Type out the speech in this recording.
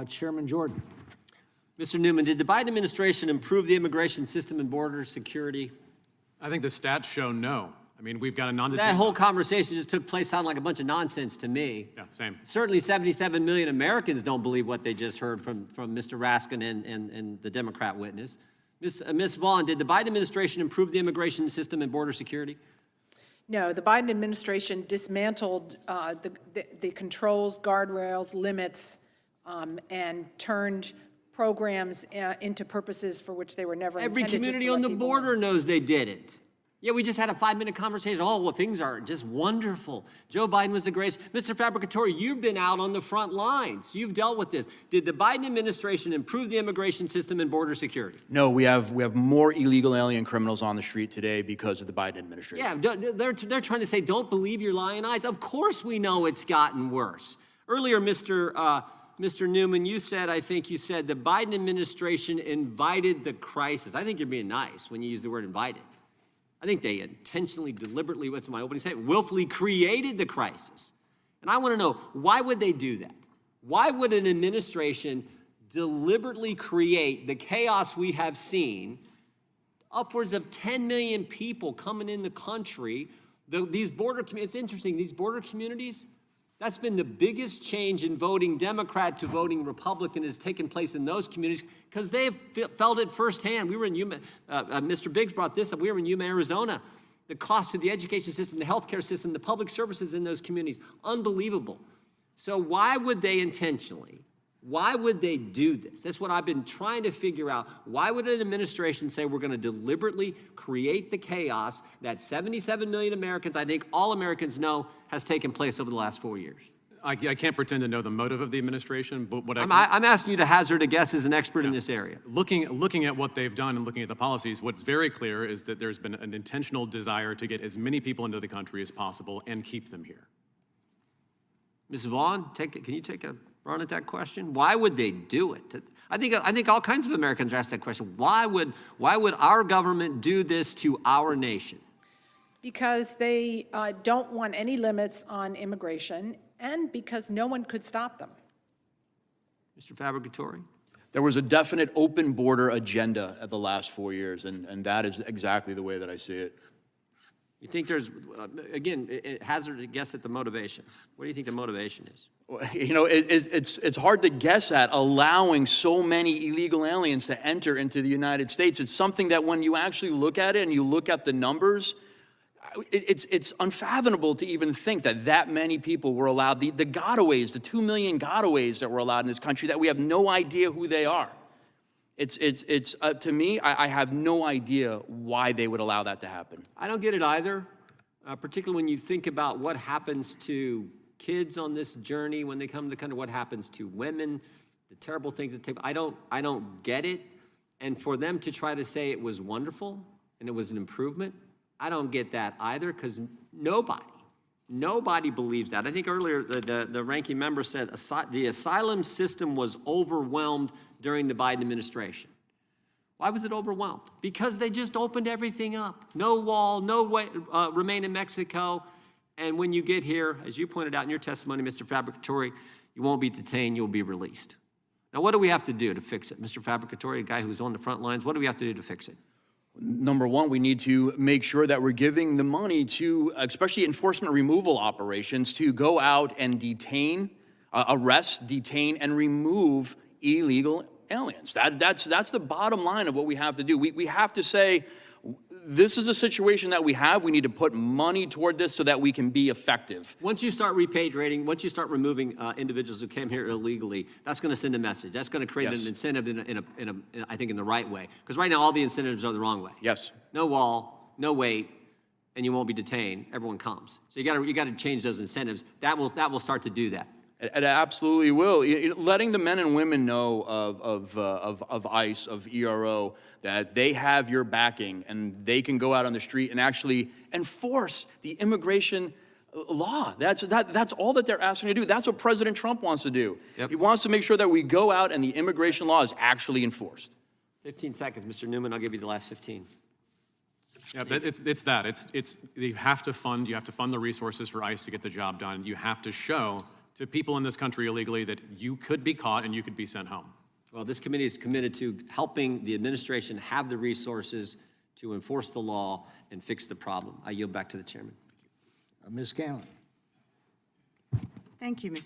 Chairman Jordan. Mr. Newman, did the Biden administration improve the immigration system and border security? I think the stats show no. I mean, we've got a non-detained... That whole conversation just took place sounded like a bunch of nonsense to me. Yeah, same. Certainly 77 million Americans don't believe what they just heard from Mr. Raskin and the Democrat witness. Ms. Vaughn, did the Biden administration improve the immigration system and border security? No, the Biden administration dismantled the controls, guardrails, limits, and turned programs into purposes for which they were never intended. Every community on the border knows they did it. Yeah, we just had a 5-minute conversation. Oh, well, things are just wonderful. Joe Biden was the greatest. Mr. Fabricatore, you've been out on the front lines. You've dealt with this. Did the Biden administration improve the immigration system and border security? No, we have more illegal alien criminals on the street today because of the Biden administration. Yeah, they're trying to say, don't believe your lying eyes. Of course we know it's gotten worse. Earlier, Mr. Newman, you said, I think you said, the Biden administration invited the crisis. I think you're being nice when you use the word invited. I think they intentionally, deliberately, what's my opening statement, willfully created the crisis. And I want to know, why would they do that? Why would an administration deliberately create the chaos we have seen, upwards of 10 million people coming in the country, these border communities? It's interesting, these border communities, that's been the biggest change in voting Democrat to voting Republican has taken place in those communities because they've felt it firsthand. We were in Yuma, Mr. Biggs brought this up, we were in Yuma, Arizona. The cost to the education system, the healthcare system, the public services in those communities, unbelievable. So why would they intentionally, why would they do this? That's what I've been trying to figure out. Why would an administration say we're going to deliberately create the chaos that 77 million Americans, I think all Americans know, has taken place over the last 4 years? I can't pretend to know the motive of the administration, but what I'm asking you to hazard a guess as an expert in this area. Looking at what they've done and looking at the policies, what's very clear is that there's been an intentional desire to get as many people into the country as possible and keep them here. Ms. Vaughn, can you take a run at that question? Why would they do it? I think all kinds of Americans ask that question. Why would our government do this to our nation? Because they don't want any limits on immigration and because no one could stop them. Mr. Fabricatore? There was a definite open border agenda at the last 4 years, and that is exactly the way that I see it. You think there's, again, hazard a guess at the motivation. What do you think the motivation is? You know, it's hard to guess at allowing so many illegal aliens to enter into the United States. It's something that when you actually look at it and you look at the numbers, it's unfathomable to even think that many people were allowed, the gotaways, the 2 million gotaways that were allowed in this country, that we have no idea who they are. To me, I have no idea why they would allow that to happen. I don't get it either, particularly when you think about what happens to kids on this journey when they come to the country, what happens to women, the terrible things that take. I don't get it. And for them to try to say it was wonderful and it was an improvement, I don't get that either, because nobody believes that. I think earlier the ranking member said the asylum system was overwhelmed during the Biden administration. Why was it overwhelmed? Because they just opened everything up. No wall, no way, remain in Mexico. And when you get here, as you pointed out in your testimony, Mr. Fabricatore, you won't be detained, you'll be released. Now, what do we have to do to fix it? Mr. Fabricatore, a guy who's on the front lines, what do we have to do to fix it? Number one, we need to make sure that we're giving the money to, especially enforcement removal operations, to go out and detain, arrest, detain, and remove illegal aliens. That's the bottom line of what we have to do. We have to say, this is a situation that we have. We need to put money toward this so that we can be effective. Once you start repatriating, once you start removing individuals who came here illegally, that's going to send a message. That's going to create an incentive I think in the right way. Because right now all the incentives are the wrong way. Yes. No wall, no wait, and you won't be detained. Everyone comes. So you got to change those incentives. That will start to do that. It absolutely will. Letting the men and women know of ICE, of ERO, that they have your backing and they can go out on the street and actually enforce the immigration law. That's all that they're asking to do. That's what President Trump wants to do. Yep. He wants to make sure that we go out and the immigration law is actually enforced. 15 seconds, Mr. Newman. I'll give you the last 15. Yeah, but it's that. You have to fund the resources for ICE to get the job done. You have to show to people in this country illegally that you could be caught and you could be sent home. Well, this committee is committed to helping the administration have the resources to enforce the law and fix the problem. I yield back to the chairman. Ms. Scanlon. Thank you, Mr.